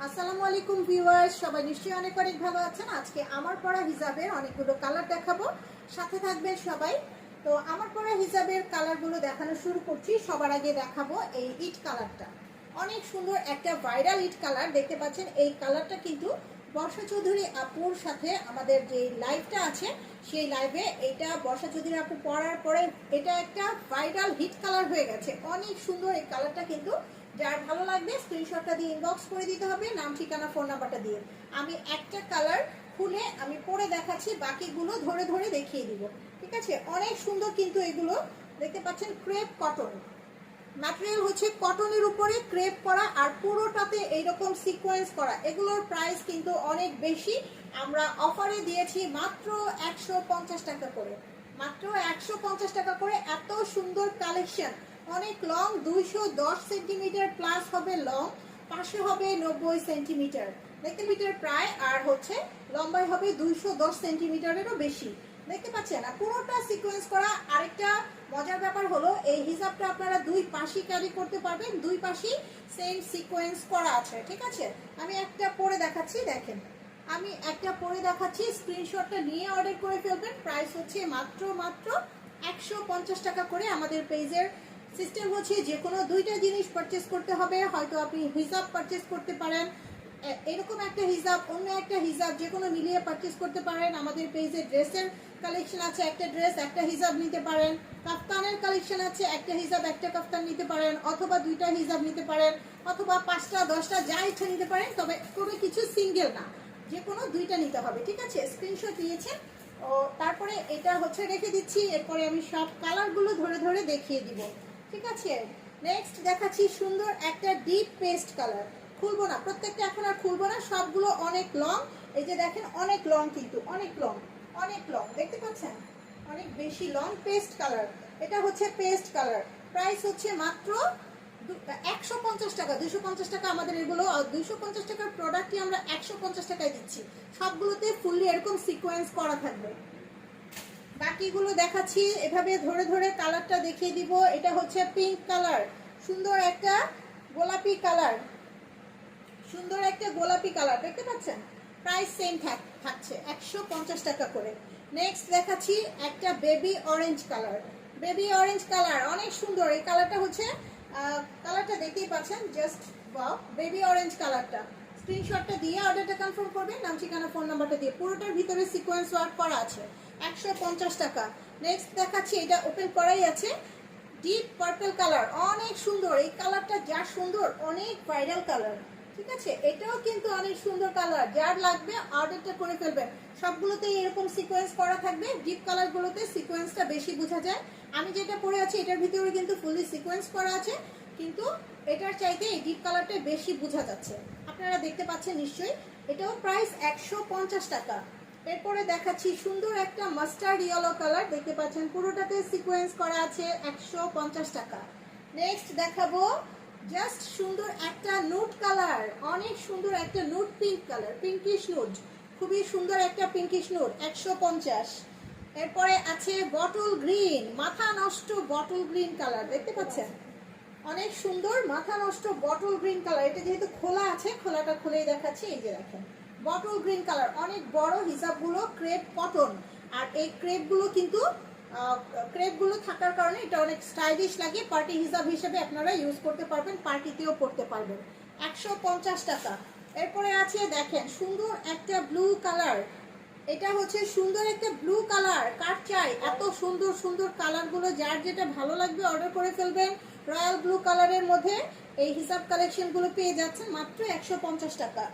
আসসালামু আলাইকুম ভিউয়ার্স, সবাই নিশ্চয়ই অনেক অনেক ভালো আছেন। আজকে আমার পরা হিজাবের অনেকগুলো কালার দেখাবো, সাথে থাকবেন সবাই। তো আমার পরা হিজাবের কালারগুলো দেখানো শুরু করছি। সবার আগে দেখাবো এই ইট কালারটা। অনেক সুন্দর একটা ভাইরাল ইট কালার দেখতে পাচ্ছেন। এই কালারটা কিন্তু বর্ষা চৌধুরী আপুর সাথে আমাদের যে লাইভটা আছে সেই লাইভে এটা বর্ষা চৌধুরী আপু পরার পরে এটা একটা ভাইরাল হিট কালার হয়ে গেছে। অনেক সুন্দর এই কালারটা, কিন্তু যার ভালো লাগবে স্ক্রিনশটটা দিয়ে ইনবক্স করে দিতে হবে, নাম ঠিকানা ফোন নাম্বারটা দিয়ে। আমি একটা কালার খুলে আমি পরে দেখাচ্ছি, বাকিগুলো ধরে ধরে দেখিয়ে দিব, ঠিক আছে? অনেক সুন্দর কিন্তু এগুলো দেখতে পাচ্ছেন। ক্রেপ কটন ম্যাটেরিয়াল হচ্ছে, কটনের উপরে ক্রেপ করা আর পুরোটাতে এইরকম সিকোয়েন্স করা। এগুলোর প্রাইস কিন্তু অনেক বেশি। আমরা অফারে দিয়েছি মাত্র 150 টাকা করে, মাত্র 150 টাকা করে। এত সুন্দর কালেকশন, অনেক লং, 210 সেন্টিমিটার প্লাস হবে লং, পাশে হবে 90 সেন্টিমিটার দেখতে মিটার প্রায়, আর হচ্ছে লম্বায় হবে 210 সেন্টিমিটারেরও বেশি। দেখতে পাচ্ছেন না, পুরোটা সিকোয়েন্স করা। আরেকটা মজার ব্যাপার হলো এই হিজাবটা আপনারা দুই পাশই ক্যারি করতে পারবেন, দুই পাশই সেম সিকোয়েন্স করা আছে, ঠিক আছে? আমি একটা পরে দেখাচ্ছি, দেখেন আমি একটা পরে দেখাচ্ছি, স্ক্রিনশটটা নিয়ে অর্ডার করে ফেলবেন। প্রাইস হচ্ছে মাত্র 150 টাকা করে। আমাদের পেজের সিস্টেম হচ্ছে যে কোনো দুইটা জিনিস পারচেস করতে হবে। হয়তো আপনি হিজাব পারচেস করতে পারেন, এরকম একটা হিজাব, অন্য একটা হিজাব, যে কোনো মিলিয়ে পারচেস করতে পারেন। আমাদের পেজে ড্রেসের কালেকশন আছে, একটা ড্রেস একটা হিজাব নিতে পারেন। কাফতানের কালেকশন আছে, একটা হিজাব একটা কাফতান নিতে পারেন, অথবা দুইটা হিজাব নিতে পারেন, অথবা 5টা 10টা যা ইচ্ছা নিতে পারেন। তবে কোনো কিছু সিঙ্গেল না, যে কোনো দুইটা নিতে হবে, ঠিক আছে? স্ক্রিনশট নিয়েছেন ও তারপরে এটা হচ্ছে রেখে দিচ্ছি। এরপরে আমি সব কালারগুলো ধরে ধরে দেখিয়ে দিব, ঠিক আছে? নেক্সট দেখাচ্ছি সুন্দর একটা ডিপ পেস্ট কালার। খুলবো না প্রত্যেকটা, এখন আর খুলবো না, সবগুলো অনেক লং। এই যে দেখেন অনেক লং, কিন্তু অনেক লং, অনেক লং দেখতে পাচ্ছেন, অনেক বেশি লং। পেস্ট কালার, এটা হচ্ছে পেস্ট কালার। প্রাইস হচ্ছে মাত্র 150 টাকা। 250 টাকা আমাদের এগুলো, 250 টাকার প্রোডাক্টই আমরা 150 টাকায় দিচ্ছি। সবগুলোতে ফুললি এরকম সিকোয়েন্স করা থাকবে। বাকিগুলো দেখাচ্ছি, এভাবে ধরে ধরে কালারটা দেখিয়ে দিব। এটা হচ্ছে পিঙ্ক কালার, সুন্দর একটা গোলাপি কালার, সুন্দর একটা গোলাপি কালার দেখতে পাচ্ছেন। প্রাইস সেম থাকছে 150 টাকা করে। নেক্সট দেখাচ্ছি একটা baby orange colour. Baby orange colour অনেক সুন্দর। এই কালারটা হচ্ছে কালারটা দেখতেই পাচ্ছেন, জাস্ট ওয়াও। বেবি অরেঞ্জ কালারটা স্ক্রিনশটটা দিয়ে অর্ডারটা কনফার্ম করবেন, নাম ঠিকানা ফোন নাম্বারটা দিয়ে। পুরোটার ভিতরে সিকোয়েন্স ওয়ার্ক করা আছে, 150 টাকা। নেক্সট দেখাচ্ছি, এটা ওপেন করাই আছে, ডিপ পার্পল কালার, অনেক সুন্দর। এই কালারটা যা সুন্দর, অনেক ভাইরাল কালার, ঠিক আছে? এটাও কিন্তু অনেক সুন্দর কালার। যার লাগবে অর্ডারটা করে ফেলবেন। সবগুলোতে এরকম সিকোয়েন্স করা থাকবে। ডিপ কালারগুলোতে সিকোয়েন্সটা বেশি বোঝা যায়। আমি যেটা পরে আছি এটার ভিতরে কিন্তু ফুললি সিকোয়েন্স করা আছে, কিন্তু এটার চাইতে এই ডিপ কালারটা বেশি বোঝা যাচ্ছে, আপনারা দেখতে পাচ্ছেন নিশ্চয়ই। এটাও প্রাইস 150 টাকা। এরপরে দেখাচ্ছি সুন্দর একটা মাস্টার্ড ইয়েলো কালার, দেখতে পাচ্ছেন পুরোটাতে সিকোয়েন্স করা আছে, 150 টাকা। নেক্সট দেখাবো জাস্ট সুন্দর একটা নুট কালার, অনেক সুন্দর একটা নুট পিঙ্ক কালার, পিঙ্কিশ নুট, খুবই সুন্দর একটা পিঙ্কিশ নুট, 150। এরপরে আছে বটল গ্রিন, মাথা নষ্ট বটল গ্রিন কালার, দেখতে পাচ্ছেন অনেক সুন্দর মাথা নষ্ট বটল গ্রিন কালার। এটা যেহেতু খোলা আছে, খোলাটা খুলেই দেখাচ্ছি। এই যে দেখেন বটল গ্রিন কালার, অনেক বড়। হিজাবগুলো ক্রেপ কটন, আর এই ক্রেপগুলো কিন্তু ক্রেপগুলো থাকার কারণে এটা অনেক স্টাইলিশ লাগে। পার্টি হিজাব হিসেবে আপনারা ইউজ করতে পারবেন, পার্টিতেও পরতে পারবেন। 150 টাকা। এরপরে আছে দেখেন সুন্দর একটা ব্লু কালার। এটা হচ্ছে সুন্দর একটা ব্লু কালার। কার চাই এত সুন্দর সুন্দর কালারগুলো? যার যেটা ভালো লাগবে অর্ডার করে ফেলবেন। রয়্যাল ব্লু কালারের মধ্যে এই হিজাব কালেকশনগুলো পেয়ে যাচ্ছেন মাত্র 150 টাকা।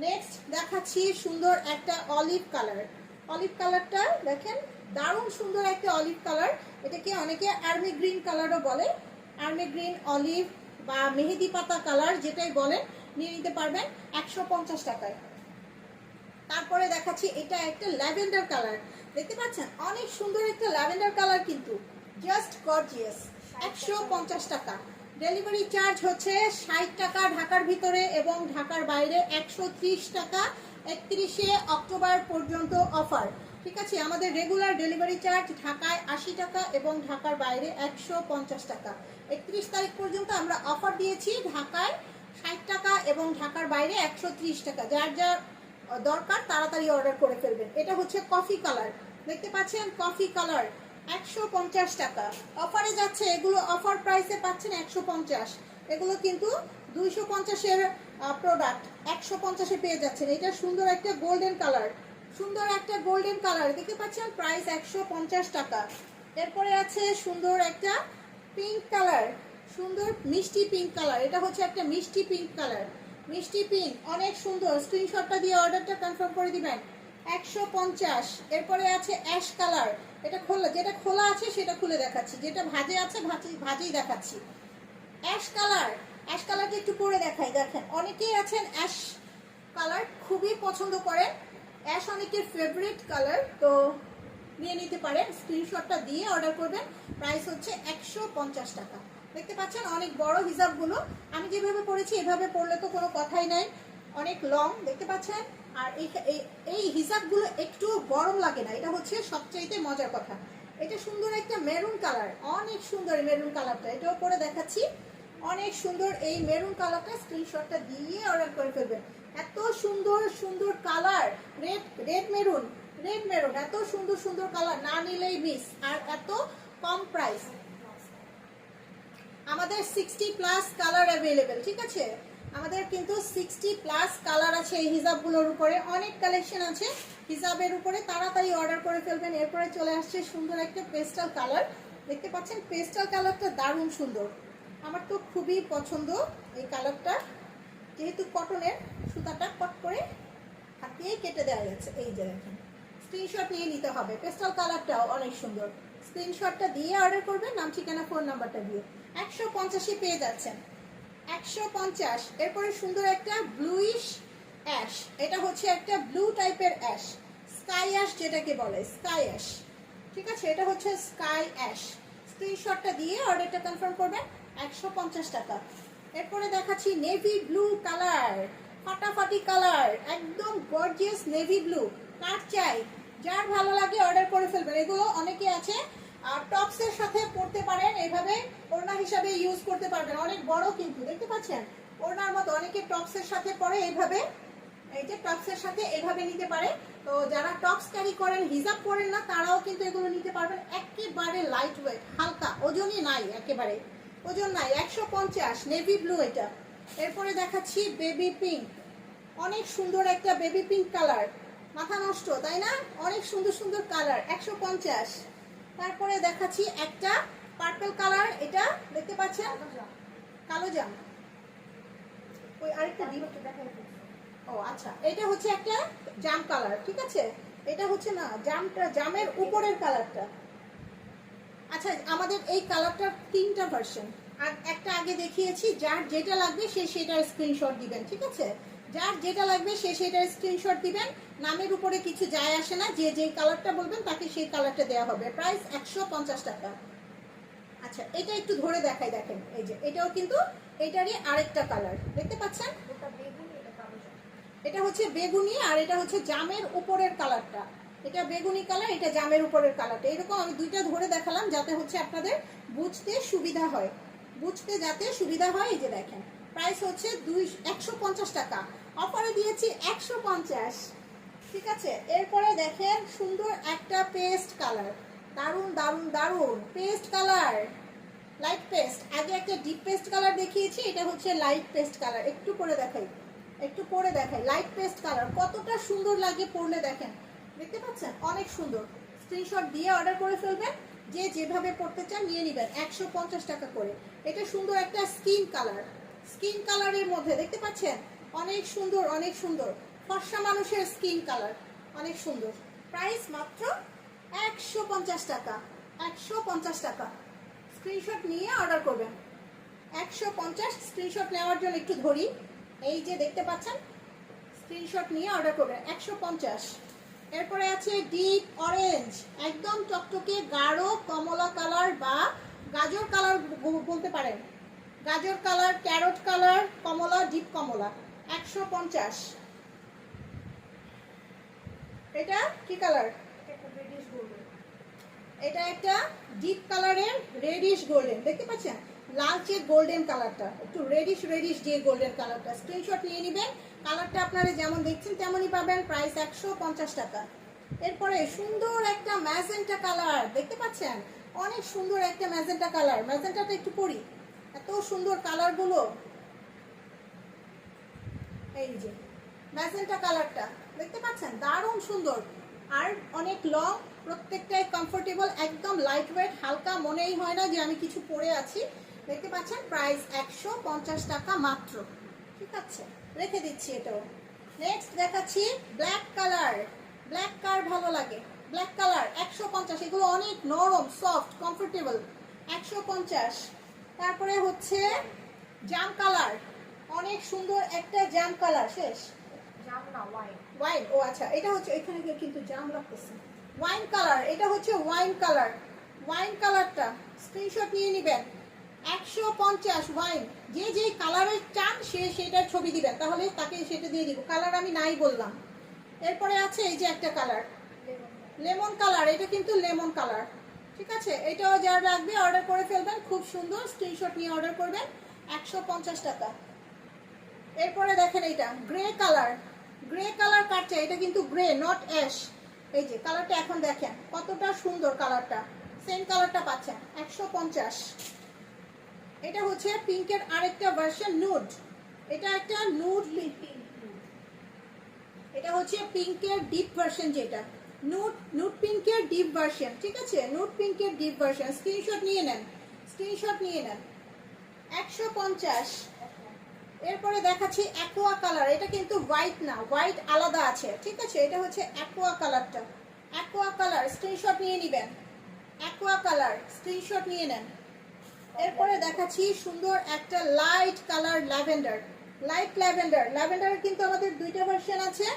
নেক্সট দেখাচ্ছি সুন্দর একটা অলিভ কালার। অলিভ কালারটা দেখেন দারুণ সুন্দর একটা অলিভ কালার। এটাকে অনেকে আর্মি গ্রিন কালারও বলে। আর্মি গ্রিন, অলিভ বা মেহেদি পাতা কালার যেটাই বলেন, নিয়ে নিতে পারবেন 150 টাকায়। তারপরে দেখাচ্ছি এটা একটা ল্যাভেন্ডার কালার, দেখতে পাচ্ছেন অনেক সুন্দর একটা ল্যাভেন্ডার কালার, কিন্তু জাস্ট গর্জিয়াস। 150 টাকা। ডেলিভারি চার্জ হচ্ছে 60 টাকা ঢাকার ভিতরে, এবং ঢাকার বাইরে 130 টাকা। 31শে অক্টোবর পর্যন্ত অফার, ঠিক আছে? আমাদের রেগুলার ডেলিভারি চার্জ ঢাকায় 80 টাকা এবং ঢাকার বাইরে 150 টাকা। 31 তারিখ পর্যন্ত আমরা অফার দিয়েছি। ঢাকায় 60 টাকা এবং ঢাকার বাইরে 130 টাকা। যার যার দরকার তাড়াতাড়ি অর্ডার করে ফেলবেন। এটা হচ্ছে কফি কালার, দেখতে পাচ্ছেন কফি কালার 150 টাকা। অফারে যাচ্ছে, এগুলো অফার প্রাইসে পাচ্ছেন 150। এগুলো কিন্তু 250-এর প্রোডাক্ট 150-এ পেয়ে যাচ্ছেন। এটা সুন্দর একটা গোল্ডেন কালার, সুন্দর একটা গোল্ডেন কালার দেখতে পাচ্ছেন, প্রাইস 150 টাকা। এরপরে আছে সুন্দর একটা পিঙ্ক কালার, সুন্দর মিষ্টি পিঙ্ক কালার। এটা হচ্ছে একটা মিষ্টি পিঙ্ক কালার, মিষ্টি পিঙ্ক অনেক সুন্দর। স্ক্রিনশটটা দিয়ে অর্ডারটা কনফার্ম করে দিবেন 150। এরপরে আছে অ্যাশ কালার, এটা খোলা, যেটা খোলা আছে সেটা খুলে দেখাচ্ছি, যেটা ভাজে আছে ভাজেই দেখাচ্ছি। অ্যাশ কালার, অ্যাশ কালারটা একটু পরে দেখাই। দেখেন অনেকেই আছেন অ্যাশ কালার খুবই পছন্দ করেন, অ্যাশ অনেকের ফেভারিট কালার, তো নিয়ে নিতে পারেন। স্ক্রিনশটটা দিয়ে অর্ডার করবেন। প্রাইস হচ্ছে 150 টাকা। দেখতে পাচ্ছেন অনেক বড় হিজাবগুলো, আমি যেভাবে পরেছি এভাবে পরলে তো কোনো কথাই নাই, অনেক লং দেখতে পাচ্ছেন। আর এই হিজাবগুলো একটু গরম লাগে না, এটা হচ্ছে সবচাইতে মজার কথা। এটা সুন্দর একটা মেরুন কালার, অনেক সুন্দর মেরুন কালারটা, এটাও পরে দেখাচ্ছি। অনেক সুন্দর এই মেরুন কালারটা, স্ক্রিনশটটা দিয়ে অর্ডার করে ফেলবেন। এত সুন্দর সুন্দর colour, red maroon, red maroon, এত সুন্দর সুন্দর কালার, না নিলেই মিস। আর এত কম প্রাইস। আমাদের 60+ কালার অ্যাভেলেবেল, ঠিক আছে? আমাদের কিন্তু 60+ কালার আছে এই হিজাবগুলোর উপরে, অনেক কালেকশন আছে হিজাবের উপরে, তাড়াতাড়ি অর্ডার করে ফেলবেন। এরপরে চলে আসছে সুন্দর একটা পেস্টাল কালার, দেখতে পাচ্ছেন পেস্টাল কালারটা দারুণ সুন্দর, আমার তো খুবই পছন্দ এই কালারটা। যেহেতু কটনের, সুতাটা কট করে হাত দিয়ে কেটে দেওয়া যাচ্ছে, এই যে দেখেন। স্ক্রিনশট নিয়ে নিতে হবে, পেস্টাল কালারটাও অনেক সুন্দর। স্ক্রিনশটটা দিয়ে অর্ডার করবেন, নাম ঠিকানা ফোন নাম্বারটা দিয়ে। 150-এ পেয়ে যাচ্ছেন 150। এরপরে সুন্দর একটা ব্লুইশ অ্যাশ, এটা হচ্ছে একটা ব্লু টাইপের অ্যাশ, স্কাই অ্যাশ যেটাকে বলে, স্কাই অ্যাশ, ঠিক আছে? এটা হচ্ছে স্কাই অ্যাশ। স্ক্রিনশটটা দিয়ে অর্ডারটা কনফার্ম করবেন 150 টাকা। এরপরে দেখাচ্ছি নেভি ব্লু কালার, ফাটাফাটি কালার, একদম গর্জিয়াস নেভি ব্লু। কার চাই, যার ভালো লাগে অর্ডার করে ফেলবেন। এগুলো অনেকে আছে আর টপসের সাথে পরতে পারেন, এইভাবে ওড়না হিসাবে ইউজ করতে পারবেন। অনেক বড় কিন্তু দেখতে পাচ্ছেন, ওড়নার মতো অনেকে টপসের সাথে পরে এইভাবে, এই যে টপসের সাথে এইভাবে নিতে পারে। তো যারা টপস ক্যারি করেন, হিজাব পরেন না, তারাও কিন্তু এগুলো নিতে পারবেন। একেবারে লাইট ওয়েট, হালকা, ওজনই নাই, একেবারে ওজন নাই। 150 নেভি ব্লু এটা। এরপরে দেখাচ্ছি বেবি পিঙ্ক, অনেক সুন্দর একটা বেবি পিঙ্ক কালার, মাথা নষ্ট তাই না? অনেক সুন্দর সুন্দর কালার, 150। তারপরে দেখাচ্ছি একটা পার্পল কালার, এটা দেখতে পাচ্ছেন, কালো জাম, ওই আরেকটা ও আচ্ছা, এটা হচ্ছে একটা জাম কালার, ঠিক আছে? এটা হচ্ছে না জামটা, জামের উপরের কালারটা। আচ্ছা, আমাদের এই কালারটার 3টা ভার্সন, আর একটা আগে দেখিয়েছি। যার যেটা লাগবে সে সেটার স্ক্রিনশট দিবেন, ঠিক আছে? যার যেটা লাগবে সে সেটার স্ক্রিনশট দিবেন। নামের উপরে কিছু যায় আসে না, যে যে কালারটা বলবেন তাকে সেই কালারটা দেওয়া হবে। প্রাইস 150 টাকা। আচ্ছা, এটা একটু ধরে দেখাই, দেখেন এই যে এটাও কিন্তু এটারই আরেকটা কালার, দেখতে পাচ্ছেন? এটা হচ্ছে বেগুনি, আর এটা হচ্ছে জামের উপরের কালারটা। এটা বেগুনি কালার, এটা জামের উপরের কালারটা। এরকম আমি দুইটা ধরে দেখালাম যাতে হচ্ছে আপনাদের বুঝতে সুবিধা হয়, বুঝতে যাতে সুবিধা হয়। এই যে দেখেন, প্রাইস হচ্ছে 150 টাকা, অফারে দিয়েছি 150, ঠিক আছে? এরপরে দেখেন সুন্দর একটা পেস্ট কালার, দারুন দারুন দারুন পেস্ট কালার, লাইট পেস্ট। আগে একটা ডিপ পেস্ট কালার দেখিয়েছি, এটা হচ্ছে লাইট পেস্ট কালার। একটু পরে দেখাই, একটু পরে দেখাই লাইট পেস্ট কালার কতটা সুন্দর লাগে পরলে, দেখেন দেখতে পাচ্ছেন, অনেক সুন্দর। স্ক্রিনশট দিয়ে অর্ডার করে ফেলবেন, যে যেভাবে পড়তে চান নিয়ে নেবেন, 150 টাকা করে। এটা সুন্দর একটা স্কিন কালার, স্কিন কালারের মধ্যে দেখতে পাচ্ছেন, অনেক সুন্দর, অনেক সুন্দর, ফর্সা মানুষের স্কিন কালার, অনেক সুন্দর। প্রাইস মাত্র 150 টাকা, 150 টাকা। স্ক্রিনশট নিয়ে অর্ডার করবেন 150। স্ক্রিনশট নেওয়ার জন্য একটু ধরি, এই যে দেখতে পাচ্ছেন, স্ক্রিনশট নিয়ে অর্ডার করবেন 150। এরপরে আছে ডিপ অরেঞ্জ, একদম টকটকে গাঢ় কমলা কালার বা গাজর কালার বলতে পারেন, গাজর কালার, ক্যারট কালার, কমলা, ডিপ কমলা, 150। এটা কি কালার? এটা একটা ডিপ কালারের রেডিশ গোল্ডেন, দেখতে পাচ্ছেন? লালচে গোল্ডেন কালারটা, একটু রেডিশ যে গোল্ডেন কালারটা, স্ক্রিনশট নিয়ে নেবেন। কালারটা আপনারা যেমন দেখছেন তেমনই পাবেন, প্রাইস 150 টাকা। এরপরে সুন্দর একটা ম্যাজেন্টা কালার দেখতে পাচ্ছেন, অনেক সুন্দর একটা ম্যাজেন্টা কালার। ম্যাজেন্টাটা একটু পরি, এত সুন্দর কালারগুলো। এই যে ম্যাজেন্টা কালারটা দেখতে পাচ্ছেন, দারুণ সুন্দর আর অনেক লং, প্রত্যেকটাই কমফোর্টেবল, একদম লাইট ওয়েট, হালকা, মনেই হয় না যে আমি কিছু পরে আছি। দেখতে পাচ্ছেন প্রাইস 150 টাকা মাত্র। ঠিক আছে, রেখে দিচ্ছি এটাও। নেক্সট দেখাচ্ছি ব্ল্যাক কালার। ব্ল্যাক কার ভালো লাগে, ব্ল্যাক কালার 150। এগুলো অনেক নরম, সফট, কমফোর্টেবল, 150। তারপরে হচ্ছে জাম কালার, অনেক সুন্দর একটা জাম কালার। শেষ জাম না, ওয়াইন। ওয়াইন, ও আচ্ছা, এটা হচ্ছে এখানে কিন্তু জাম লাগতেছে। ওয়াইন কালার, এটা হচ্ছে ওয়াইন কালার। ওয়াইন কালারটা স্ক্রিনশট নিয়ে নেবেন, 150 ওয়াইন। যে যে কালারের চান সে সেটার ছবি দিবেন, তাহলে তাকে সেটা দিয়ে দিব। কালার আমি নাই বললাম। এরপরে আছে এই যে একটা কালার, লেমন কালার। এটা কিন্তু লেমন কালার। ঠিক আছে, এটাও যার লাগবে অর্ডার করে ফেলবেন, খুব সুন্দর, স্ক্রিনশট নিয়ে অর্ডার করবেন, 150 টাকা। এরপরে দেখেন এইটা গ্রে কালার। গ্রে কালার কাটছে, এটা কিন্তু গ্রে, নট অ্যাশ। এই যে কালারটা এখন দেখেন কতটা সুন্দর কালারটা, সেম কালারটা পাচ্ছেন 150। এটা হচ্ছে পিঙ্কের আরেকটা ভার্সন, নুড। এটা একটা নুড পিঙ্ক, এটা হচ্ছে পিঙ্কের ডিপ ভার্সন, যেটা নুড পিঙ্কের ডিপ ভার্সন। ঠিক আছে, নুড পিঙ্কের ডিপ ভার্সন। স্ক্রিনশট নিয়ে নেন, স্ক্রিনশট নিয়ে নেন, 150। এরপরে দেখাচ্ছি অ্যাকোয়া কালার। এটা কিন্তু হোয়াইট না, হোয়াইট আলাদা আছে। ঠিক আছে, এটা হচ্ছে অ্যাকোয়া কালারটা। অ্যাকোয়া কালার স্ক্রিনশট নিয়ে নেবেন, অ্যাকোয়া কালার স্ক্রিনশট নিয়ে নেন। এরপরে দেখাচ্ছি সুন্দর একটা light colour, lavender. Light lavender. ল্যাভেন্ডারের কিন্তু আমাদের দুইটা ভার্সন আছে,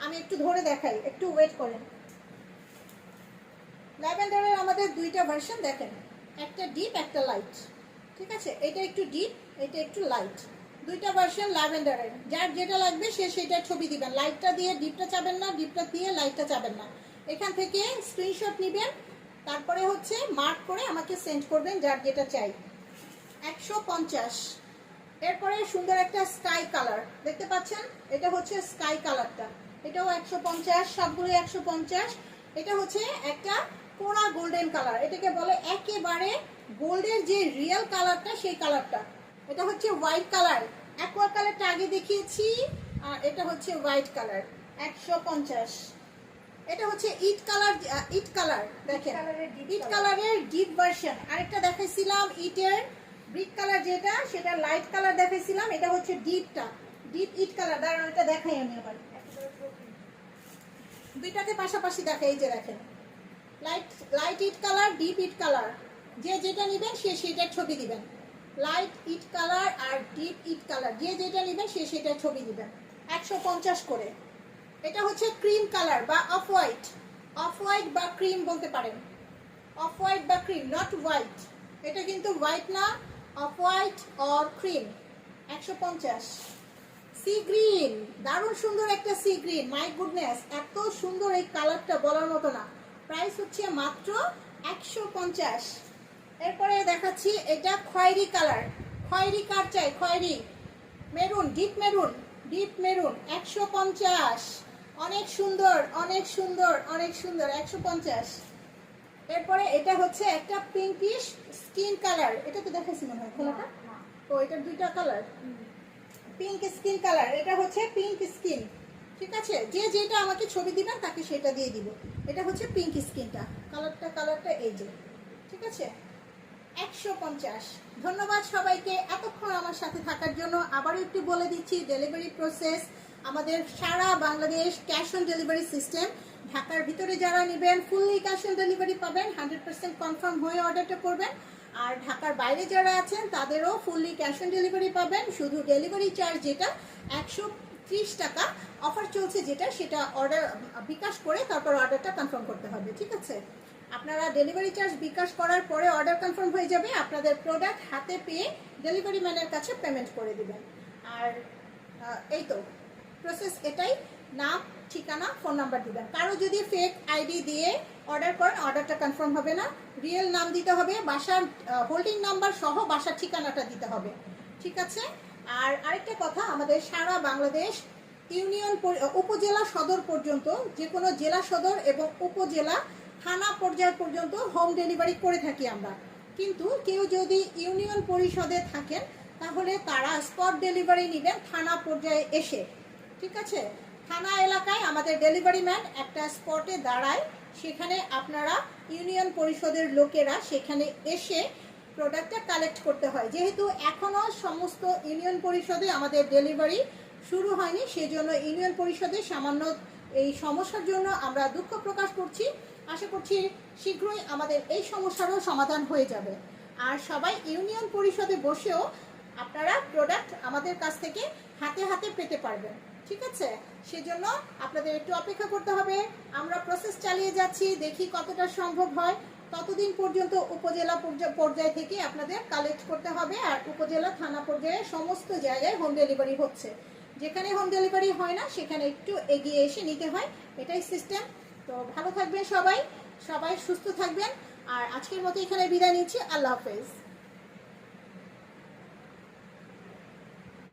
আমি একটু ধরে দেখাই, একটু ওয়েট করেন। ল্যাভেন্ডারের আমাদের দুইটা ভার্সন দেখেন, একটা ডিপ একটা লাইট। ঠিক আছে, এটা একটু ডিপ, এটা একটু লাইট, দুইটা ভার্সন ল্যাভেন্ডারের। যার যেটা লাগবে সে সেটার ছবি দিবেন। লাইটটা দিয়ে ডিপটা চাবেন না, ডিপটা দিয়ে লাইটটা চাবেন না। এখান থেকে স্ক্রিনশট নেবেন, তারপরে হচ্ছে মার্ক করে আমাকে সেন্ড করবেন যার যেটা চাই, 150। এরপরে সুন্দর একটা স্কাই কালার দেখতে পাচ্ছেন, এটা হচ্ছে স্কাই কালারটা, এটাও 150, সবগুলো 150। এটা হচ্ছে একটা পোড়া গোল্ডেন কালার, এটাকে বলে একেবারে গোল্ডের যে রিয়েল কালারটা সেই কালারটা। এটা হচ্ছে হোয়াইট কালার, অ্যাকোয়া কালারটা আগে দেখিয়েছি, আর এটা হচ্ছে হোয়াইট কালার, 150। এটা হচ্ছে ইট কালার, ইট কালার দেখেন, ইট কালারের ডিপ ভার্সন। আরেকটা দেখাইছিলাম ইটের ব্রিক কালার, যেটা সেটা লাইট কালার দেখাইছিলাম, এটা হচ্ছে ডিপটা, ডিপ ইট কালার। দাঁড়ান এটা দেখাই আমি আবার, দুইটাকে পাশাপাশি দেখাই। এই যে দেখেন, লাইট ইট কালার, ডিপ ইট কালার, যে যেটা নেবেন সে সেটার ছবি দিবেন। লাইট ইট কালার আর ডিপ ইট কালার, যে যেটা নেবেন সে সেটার ছবি দিবেন, 150 করে। এটা হচ্ছে ক্রিম কালার বা অফ হোয়াইট, অফ হোয়াইট বা ক্রিম বলতে পারেন, অফ হোয়াইট বা ক্রিম, নট হোয়াইট। এটা কিন্তু হোয়াইট না, off white or cream, 150। Sea green, দারুণ সুন্দর একটা সি গ্রিন, মাই গুডনেস, এত সুন্দর এই কালারটা বলার মতো না। প্রাইস হচ্ছে মাত্র 150। এরপরে দেখাচ্ছি এটা খয়েরি কালার। খয়েরি কার চাই, খয়েরি maroon, deep maroon, deep maroon, 150। অনেক সুন্দর, অনেক সুন্দর, অনেক সুন্দর, 150। এরপরে এটা হচ্ছে একটা পিঙ্কিশ স্কিন কালার, এটা তো দেখাইছি মনে হয় খোলাটা, ও এটার দুইটা কালার, পিঙ্ক স্কিন কালার। এটা হচ্ছে পিঙ্ক স্কিন। ঠিক আছে, যে যেটা আমাকে ছবি দিবেন তাকে সেটা দিয়ে দিব। এটা হচ্ছে পিঙ্ক স্কিনটা, কালারটা এই যে। ঠিক আছে, 150। ধন্যবাদ সবাইকে এতক্ষণ আমার সাথে থাকার জন্য। আবারও একটু বলে দিচ্ছি, ডেলিভারি প্রসেস আমাদের সারা Bangladesh cash on delivery system. ঢাকার ভিতরে যারা নেবেন ফুললি ক্যাশ অন ডেলিভারি পাবেন, 100% কনফার্ম হয়ে অর্ডারটা করবেন। আর ঢাকার বাইরে যারা আছেন তাদেরও ফুললি ক্যাশ অন ডেলিভারি পাবেন। শুধু ডেলিভারি চার্জ যেটা 130 টাকা অফার চলছে, যেটা সেটা অর্ডার বিকাশ করে তারপর অর্ডারটা কনফার্ম করতে হবে। ঠিক আছে, আপনারা ডেলিভারি চার্জ বিকাশ করার পরে অর্ডার কনফার্ম হয়ে যাবে, আপনাদের প্রোডাক্ট হাতে পেয়ে ডেলিভারি ম্যানের কাছে পেমেন্ট করে দিবেন। আর এই তো প্রসেস এটাই। নাম, ঠিকানা, ফোন নাম্বার দিবেন। কারো যদি ফেক আইডি দিয়ে অর্ডার করেন, অর্ডারটা কনফার্ম হবে না। রিয়েল নাম দিতে হবে, বাসার হোল্ডিং নাম্বার সহ বাসার ঠিকানাটা দিতে হবে, ঠিক আছে? আর আরেকটা কথা, আমাদের সারা বাংলাদেশ ইউনিয়ন উপজেলা সদর পর্যন্ত, যে কোনো জেলা সদর এবং উপজেলা থানা পর্যায় পর্যন্ত হোম ডেলিভারি করে থাকি আমরা। কিন্তু কেউ যদি ইউনিয়ন পরিষদে থাকেন তাহলে তারা স্পট ডেলিভারি নেবেন থানা পর্যায়ে এসে, ঠিক আছে? থানা এলাকায় আমাদের ডেলিভারি ম্যান একটা স্পটে দাঁড়ায়, সেখানে আপনারা ইউনিয়ন পরিষদের লোকেরা সেখানে এসে প্রোডাক্টটা কালেক্ট করতে হয়। যেহেতু এখনও সমস্ত ইউনিয়ন পরিষদে আমাদের ডেলিভারি শুরু হয়নি, সেজন্য ইউনিয়ন পরিষদে সামান্য এই সমস্যার জন্য আমরা দুঃখ প্রকাশ করছি। আশা করছি শীঘ্রই আমাদের এই সমস্যারও সমাধান হয়ে যাবে। আর সবাই ইউনিয়ন পরিষদে বসেও আপনারা প্রোডাক্ট আমাদের কাছ থেকে হাতে হাতে পেতে পারবেন, ঠিক আছে? সেজন্য আপনাদের একটু অপেক্ষা করতে হবে। আমরা প্রসেস চালিয়ে যাচ্ছি, দেখি কতটা সম্ভব হয়। ততদিন পর্যন্ত উপজেলা পর্যায় থেকে আপনাদের কালেক্ট করতে হবে। আর উপজেলা থানা পর্যায়ে সমস্ত জায়গায় হোম ডেলিভারি হচ্ছে। যেখানে হোম ডেলিভারি হয় না সেখানে একটু এগিয়ে এসে নিতে হয়, এটাই সিস্টেম। তো ভালো থাকবেন সবাই, সবাই সুস্থ থাকবেন। আর আজকের মতো এখানে বিদায় নিচ্ছি। আল্লাহ হাফেজ।